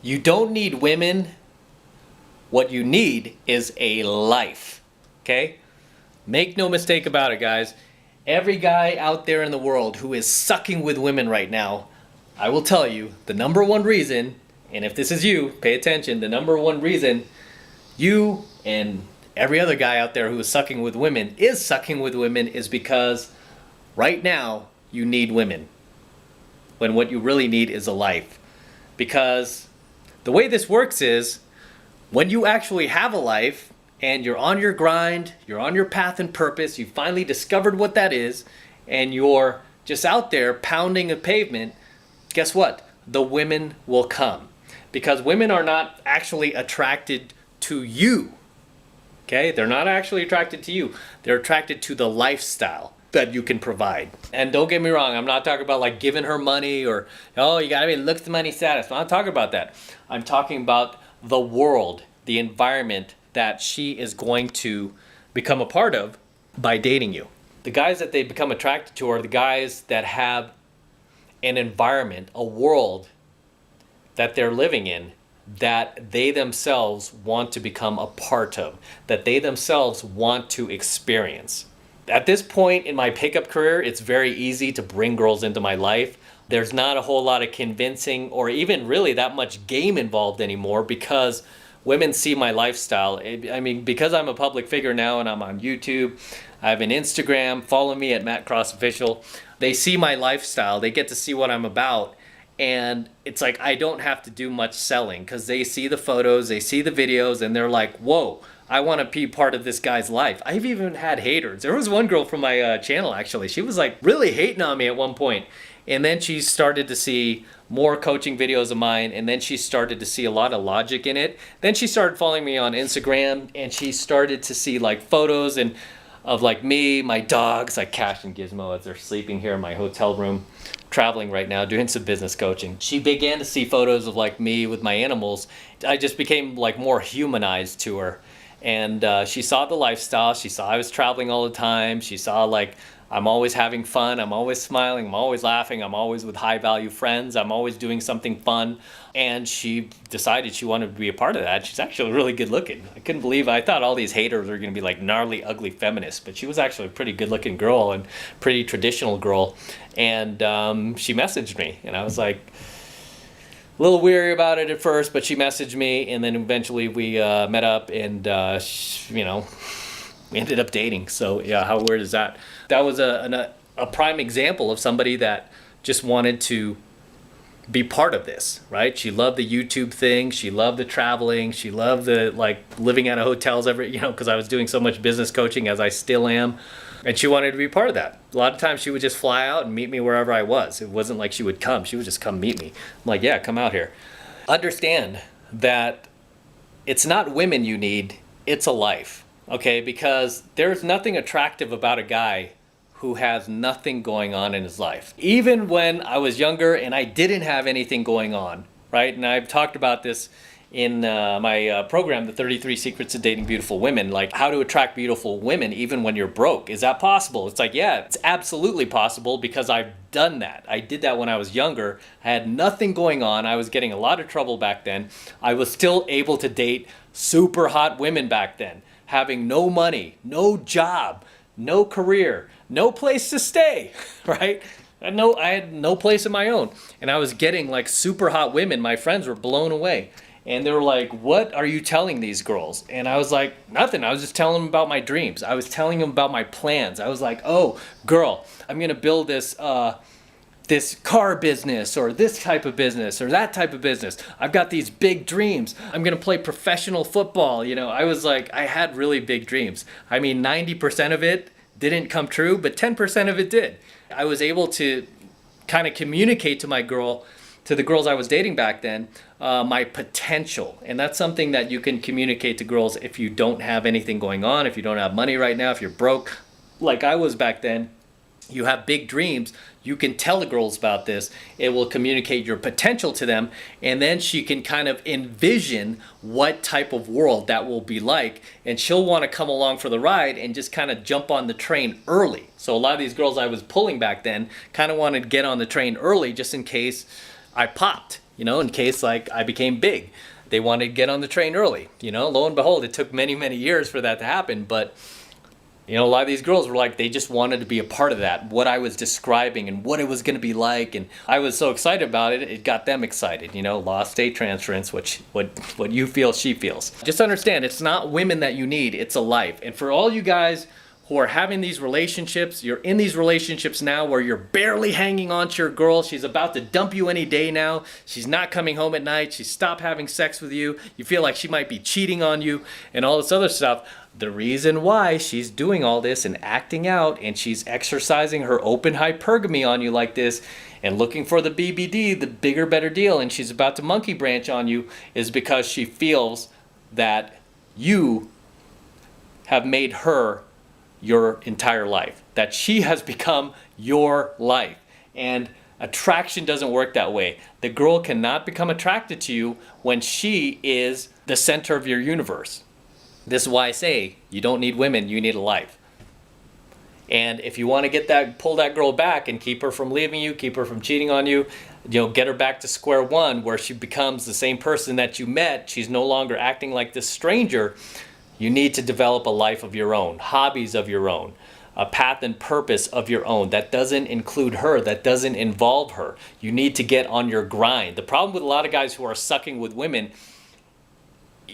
You don't need women. What you need is a life. Okay? Make no mistake about it, guys. Every guy out there in the world who is sucking with women right now, I will tell you, the number one reason, and if this is you, pay attention, the number one reason you and every other guy out there who is sucking with women is because right now you need women. When what you really need is a life. Because the way this works is, when you actually have a life and you're on your grind, you're on your path and purpose, you finally discovered what that is, and you're just out there pounding a pavement, guess what? The women will come. Because women are not actually attracted to you. Okay? They're not actually attracted to you. They're attracted to the lifestyle that you can provide. And don't get me wrong, I'm not talking about like giving her money or, oh, you gotta be looks, money, status. I'm not talking about that. I'm talking about the world, the environment that she is going to become a part of by dating you. The guys that they become attracted to are the guys that have an environment, a world that they're living in that they themselves want to become a part of, that they themselves want to experience. At this point in my pickup career, it's very easy to bring girls into my life. There's not a whole lot of convincing or even really that much game involved anymore because women see my lifestyle. I mean, because I'm a public figure now and I'm on YouTube, I have an Instagram, follow me at Matt Cross Official. They see my lifestyle, they get to see what I'm about. And it's like I don't have to do much selling because they see the photos, they see the videos, and they're like, whoa, I want to be part of this guy's life. I've even had haters. There was one girl from my channel, actually. She was like really hating on me at one point. And then she started to see more coaching videos of mine, and then she started to see a lot of logic in it. Then she started following me on Instagram, and she started to see like photos and of like me, my dogs, like Cash and Gizmo as they're sleeping here in my hotel room, traveling right now, doing some business coaching. She began to see photos of like me with my animals. I just became like more humanized to her. And she saw the lifestyle. She saw I was traveling all the time. She saw like I'm always having fun. I'm always smiling. I'm always laughing. I'm always with high value friends. I'm always doing something fun. And she decided she wanted to be a part of that. She's actually really good looking. I couldn't believe it. I thought all these haters were going to be like gnarly, ugly feminists. But she was actually a pretty good looking girl and pretty traditional girl. And she messaged me. And I was like, a little weary about it at first, but she messaged me, and then eventually we met up, and we ended up dating. So yeah, how weird is that? That was a prime example of somebody that just wanted to be part of this, right? She loved the YouTube thing. She loved the traveling. She loved the like living out of hotels because I was doing so much business coaching as I still am. And she wanted to be part of that. A lot of times she would just fly out and meet me wherever I was. It wasn't like she would come. She would just come meet me. I'm like, yeah, come out here. Understand that it's not women you need, it's a life, okay? Because there's nothing attractive about a guy who has nothing going on in his life. Even when I was younger and I didn't have anything going on, right? And I've talked about this in my program, the 33 Secrets to Dating Beautiful Women, like how to attract beautiful women even when you're broke. Is that possible? It's like, yeah, it's absolutely possible because I've done that. I did that when I was younger. I had nothing going on. I was getting a lot of trouble back then. I was still able to date super hot women back then, having no money, no job, no career, no place to stay, right? I had no place of my own. And I was getting like super hot women. My friends were blown away. And they were like, what are you telling these girls? And I was like, nothing. I was just telling them about my dreams. I was telling them about my plans. I was like, oh, girl, I'm going to build this car business or this type of business or that type of business. I've got these big dreams. I'm going to play professional football. I was like, I had really big dreams. I mean, 90% of it didn't come true, but 10% of it did. I was able to kind of communicate to the girls I was dating back then, my potential. And that's something that you can communicate to girls if you don't have anything going on, if you don't have money right now, if you're broke, like I was back then. You have big dreams, you can tell the girls about this. It will communicate your potential to them, and then she can kind of envision what type of world that will be like, and she'll want to come along for the ride and just kind of jump on the train early. So a lot of these girls I was pulling back then kind of wanted to get on the train early just in case I popped. in case like I became big. They wanted to get on the train early. Lo and behold, it took many, many years for that to happen. But a lot of these girls were like, they just wanted to be a part of that, what I was describing and what it was going to be like. And I was so excited about it, it got them excited. Law of state transference, which what you feel, she feels. Just understand, it's not women that you need, it's a life. And for all you guys who are having these relationships, you're in these relationships now where you're barely hanging on to your girl, she's about to dump you any day now, she's not coming home at night, she's stopped having sex with you, you feel like she might be cheating on you and all this other stuff. The reason why she's doing all this and acting out and she's exercising her open hypergamy on you like this and looking for the BBD, the bigger, better deal, and she's about to monkey branch on you is because she feels that you have made her your entire life, that she has become your life. And attraction doesn't work that way. The girl cannot become attracted to you when she is the center of your universe. This is why I say you don't need women, you need a life. And if you want to pull that girl back and keep her from leaving you, keep her from cheating on you, get her back to square one where she becomes the same person that you met, she's no longer acting like this stranger, you need to develop a life of your own, hobbies of your own, a path and purpose of your own that doesn't include her, that doesn't involve her. You need to get on your grind. The problem with a lot of guys who are sucking with women,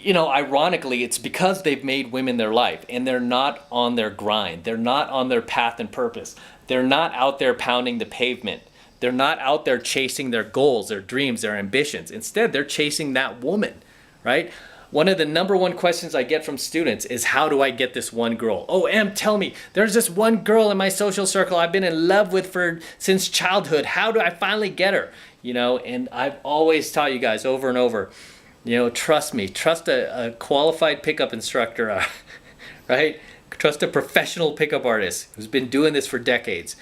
ironically, it's because they've made women their life and they're not on their grind. They're not on their path and purpose. They're not out there pounding the pavement. They're not out there chasing their goals, their dreams, their ambitions. Instead, they're chasing that woman, right? One of the number one questions I get from students is, how do I get this one girl? Oh, Em, tell me, there's this one girl in my social circle I've been in love with since childhood. How do I finally get her? And I've always taught you guys over and over, trust me, trust a qualified pickup instructor, right? Trust a professional pickup artist who's been doing this for decades.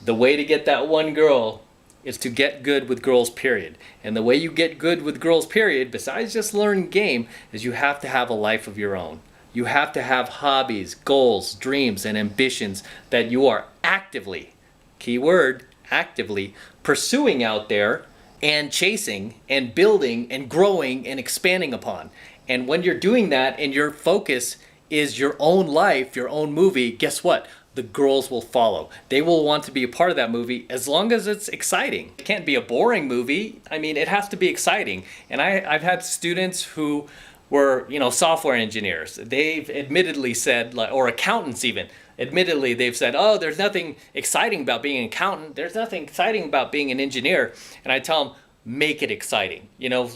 The way to get that one girl is to get good with girls, period. And the way you get good with girls, period, besides just learning game, is you have to have a life of your own. You have to have hobbies, goals, dreams, and ambitions that you are actively, keyword, actively pursuing out there and chasing and building and growing and expanding upon. And when you're doing that and your focus is your own life, your own movie, guess what? The girls will follow. They will want to be a part of that movie as long as it's exciting. It can't be a boring movie. I mean, it has to be exciting. And I've had students who were, software engineers. They've admittedly said, or accountants even, admittedly they've said, oh, there's nothing exciting about being an accountant. There's nothing exciting about being an engineer. And I tell them, make it exciting.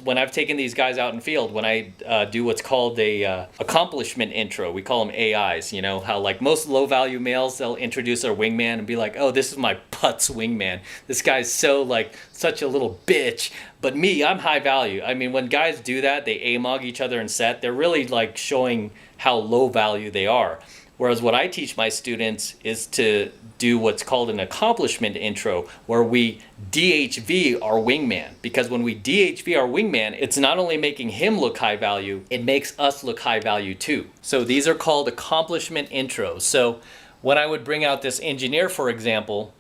When I've taken these guys out in the field, when I do what's called a accomplishment intro, we call them AIs, how like most low value males, they'll introduce their wingman and be like, oh, this is my putz wingman. This guy's such a little bitch. But me, I'm high value. I mean, when guys do that, they AMOG each other in set, they're really like showing how low value they are. Whereas what I teach my students is to do what's called an accomplishment intro, where we DHV our wingman. Because when we DHV our wingman, it's not only making him look high value, it makes us look high value too. So these are called accomplishment intros. So when I would bring out this engineer, for example,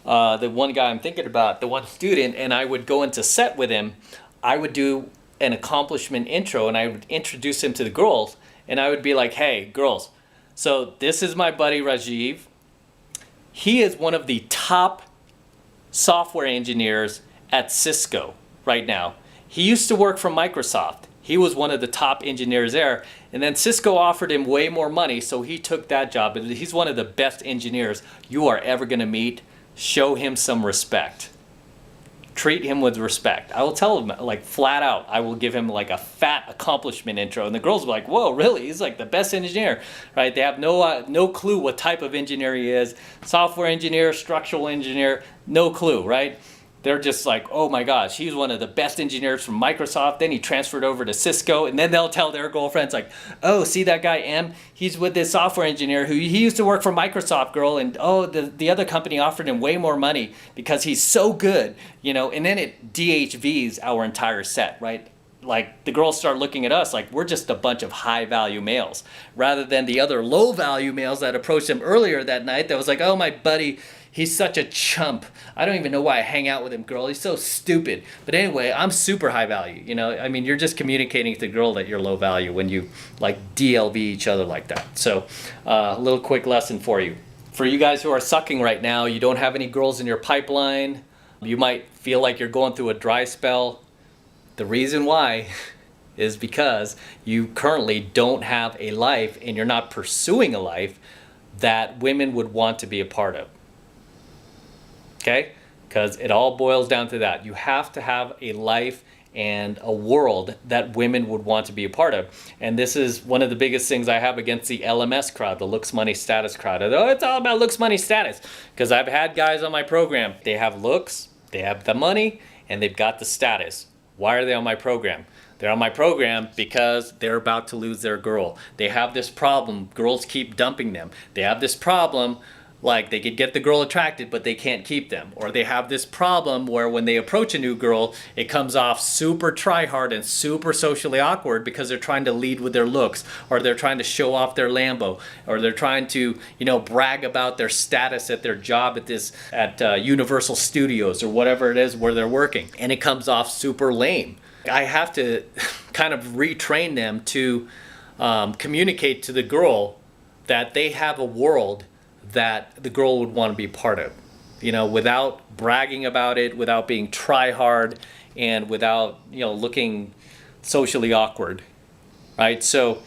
the one guy I'm thinking about, the one student, and I would go into set with him, I would do an accomplishment intro and I would introduce him to the girls, and I would be like, hey, girls, so this is my buddy Rajiv. He is one of the top software engineers at Cisco right now. He used to work for Microsoft. He was one of the top engineers there. And then Cisco offered him way more money, so he took that job. He's one of the best engineers you are ever going to meet. Show him some respect. Treat him with respect. I will tell him, like, flat out, I will give him like a fat accomplishment intro, and the girls will be like, whoa, really? He's like the best engineer, right? They have no clue what type of engineer he is. Software engineer, structural engineer, no clue, right? They're just like, oh my gosh, he's one of the best engineers from Microsoft. Then he transferred over to Cisco, and then they'll tell their girlfriends like, oh, see that guy M? He's with this software engineer who he used to work for Microsoft, girl, and oh, the other company offered him way more money because he's so good, and then it DHVs our entire set, right? Like the girls start looking at us like we're just a bunch of high value males, rather than the other low value males that approached them earlier that night that was like, oh, my buddy, He's such a chump. I don't even know why I hang out with him, girl. He's so stupid. But anyway, I'm super high value. You know, I mean, you're just communicating to the girl that you're low value when you like DLV each other like that. So a little quick lesson for you. For you guys who are sucking right now, you don't have any girls in your pipeline. You might feel like you're going through a dry spell. The reason why is because you currently don't have a life and you're not pursuing a life that women would want to be a part of. Okay? Because it all boils down to that. You have to have a life and a world that women would want to be a part of. And this is one of the biggest things I have against the LMS crowd, the looks, money, status crowd. Oh, it's all about looks, money, status. Because I've had guys on my program, they have looks, they have the money, and they've got the status. Why are they on my program? They're on my program because they're about to lose their girl. They have this problem. Girls keep dumping them. They have this problem, like they could get the girl attracted, but they can't keep them. Or they have this problem where when they approach a new girl, it comes off super try-hard and super socially awkward because they're trying to lead with their looks, or they're trying to show off their Lambo, or they're trying to, you know, brag about their status at their job at Universal Studios or whatever it is where they're working. And it comes off super lame. I have to kind of retrain them to communicate to the girl that they have a world that the girl would want to be part of, you know, without bragging about it, without being try-hard, and without, you know, looking socially awkward, right? So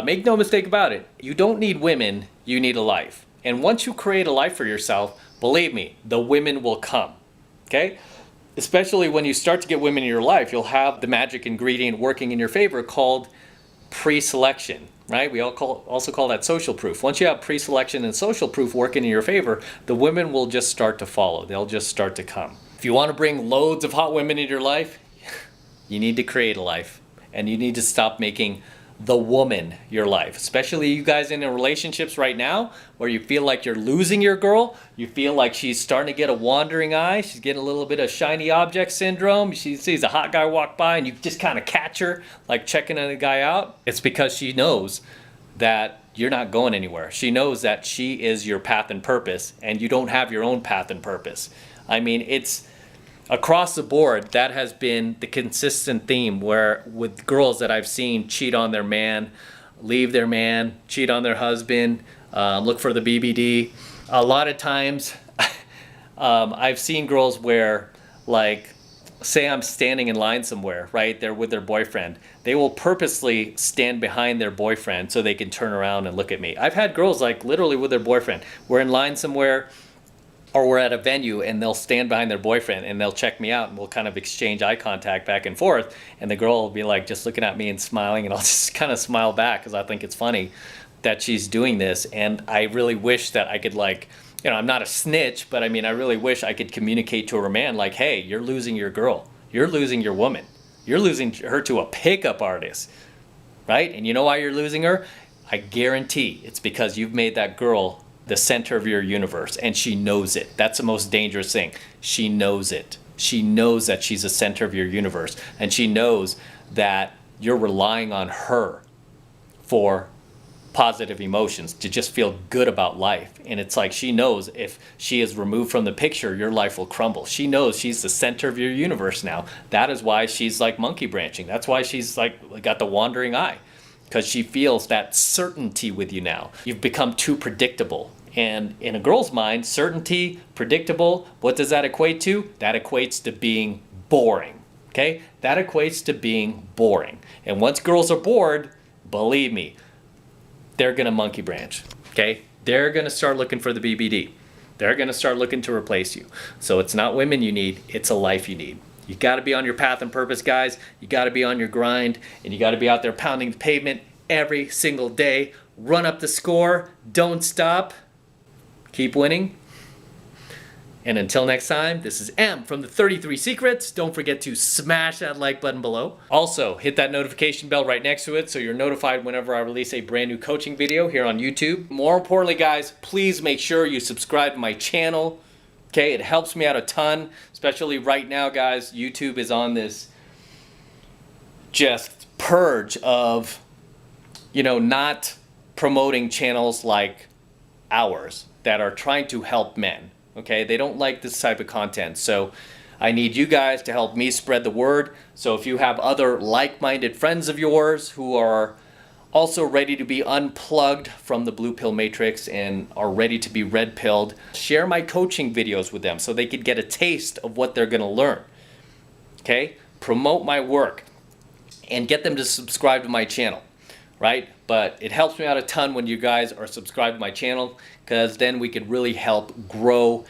make no mistake about it. You don't need women, you need a life. And once you create a life for yourself, believe me, the women will come, okay? Especially when you start to get women in your life, you'll have the magic ingredient working in your favor called pre-selection, right? We also call that social proof. Once you have pre-selection and social proof working in your favor, the women will just start to follow. They'll just start to come. If you want to bring loads of hot women into your life, you need to create a life. And you need to stop making the woman your life. Especially you guys in relationships right now where you feel like you're losing your girl. You feel like she's starting to get a wandering eye. She's getting a little bit of shiny object syndrome. She sees a hot guy walk by and you just kind of catch her like checking a guy out. It's because she knows that you're not going anywhere. She knows that she is your path and purpose and you don't have your own path and purpose. I mean, it's across the board, that has been the consistent theme where with girls that I've seen cheat on their man, leave their man, cheat on their husband, look for the BBD. A lot of times I've seen girls where, like, say I'm standing in line somewhere, right? They're with their boyfriend. They will purposely stand behind their boyfriend so they can turn around and look at me. I've had girls like literally with their boyfriend. We're in line somewhere, or we're at a venue and they'll stand behind their boyfriend and they'll check me out and we'll kind of exchange eye contact back and forth. And the girl will be like just looking at me and smiling, and I'll just kind of smile back because I think it's funny that she's doing this. And I really wish that I could, like, you know, I'm not a snitch, but I mean, I really wish I could communicate to her man like, hey, you're losing your girl. You're losing your woman. You're losing her to a pickup artist, right? And you know why you're losing her? I guarantee it's because you've made that girl the center of your universe, and she knows it. That's the most dangerous thing. She knows it. She knows that she's the center of your universe, and she knows that you're relying on her for positive emotions to just feel good about life. And it's like she knows if she is removed from the picture, your life will crumble. She knows she's the center of your universe now. That is why she's like monkey branching. That's why she's like got the wandering eye, because she feels that certainty with you now. You've become too predictable. And in a girl's mind, certainty, predictable, what does that equate to? That equates to being boring, okay? That equates to being boring. And once girls are bored, believe me, they're gonna monkey branch, okay? They're gonna start looking for the BBD. They're gonna start looking to replace you. So it's not women you need, it's a life you need. You gotta be on your path and purpose, guys. You gotta be on your grind, and you gotta be out there pounding the pavement every single day. Run up the score, don't stop. Keep winning. And until next time, this is M from the 33 Secrets. Don't forget to smash that like button below. Also, hit that notification bell right next to it so you're notified whenever I release a brand new coaching video here on YouTube. More importantly, guys, please make sure you subscribe to my channel. Okay, it helps me out a ton, especially right now, guys. YouTube is on this just purge of, you know, not promoting channels like ours that are trying to help men. Okay, they don't like this type of content. So I need you guys to help me spread the word. So if you have other like-minded friends of yours who are also ready to be unplugged from the blue pill matrix and are ready to be red pilled, share my coaching videos with them so they could get a taste of what they're going to learn. Okay, promote my work and get them to subscribe to my channel, right? But it helps me out a ton when you guys are subscribed to my channel, because then we could really help grow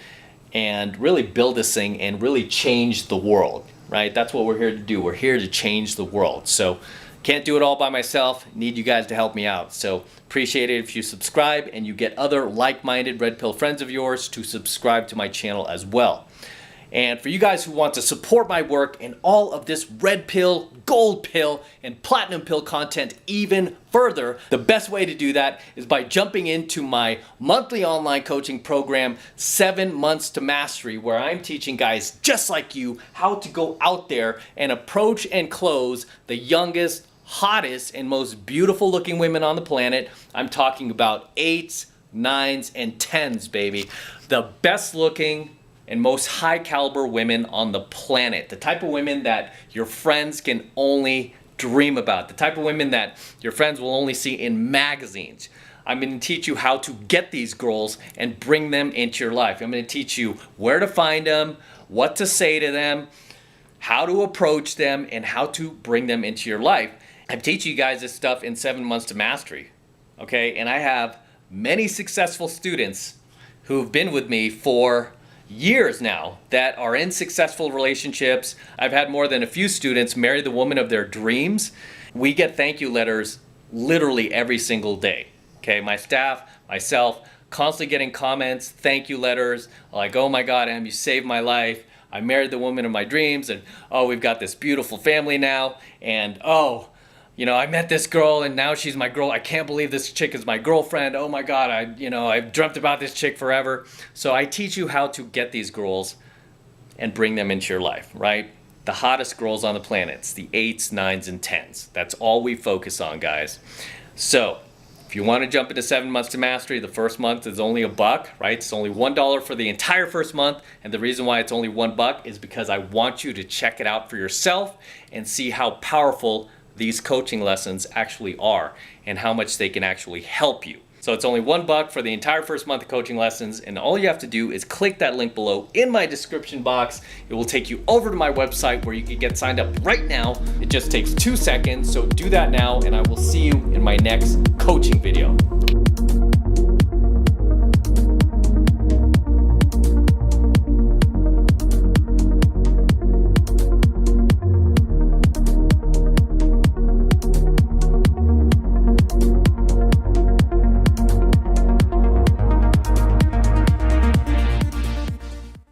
and really build this thing and really change the world, right? That's what we're here to do. We're here to change the world. So can't do it all by myself. Need you guys to help me out. So appreciate it if you subscribe and you get other like-minded red pill friends of yours to subscribe to my channel as well. And for you guys who want to support my work and all of this red pill, gold pill, and platinum pill content even further, the best way to do that is by jumping into my monthly online coaching program, 7 Months to Mastery, where I'm teaching guys just like you how to go out there and approach and close the youngest, hottest, and most beautiful looking women on the planet. I'm talking about 8s, 9s, and 10s, baby. The best looking and most high caliber women on the planet. The type of women that your friends can only dream about. The type of women that your friends will only see in magazines. I'm going to teach you how to get these girls and bring them into your life. I'm going to teach you where to find them, what to say to them, how to approach them, and how to bring them into your life. I'm teaching you guys this stuff in 7 Months to Mastery. Okay, and I have many successful students who've been with me for years now that are in successful relationships. I've had more than a few students marry the woman of their dreams. We get thank you letters literally every single day. Okay, my staff, myself, constantly getting comments, thank you letters, like, oh my God, Em, you saved my life. I married the woman of my dreams, and oh, we've got this beautiful family now, and oh, you know, I met this girl and now she's my girl. I can't believe this chick is my girlfriend. Oh my God, I've dreamt about this chick forever. So I teach you how to get these girls and bring them into your life, right? The hottest girls on the planet. It's the 8s, 9s, and 10s. That's all we focus on, guys. So if you want to jump into 7 Months to Mastery, the first month is only $1, right? It's only $1 for the entire first month. And the reason why it's only $1 is because I want you to check it out for yourself and see how powerful these coaching lessons actually are and how much they can actually help you. So it's only $1 for the entire first month of coaching lessons, and all you have to do is click that link below in my description box. It will take you over to my website where you can get signed up right now. It just takes 2 seconds, so do that now, and I will see you in my next coaching video.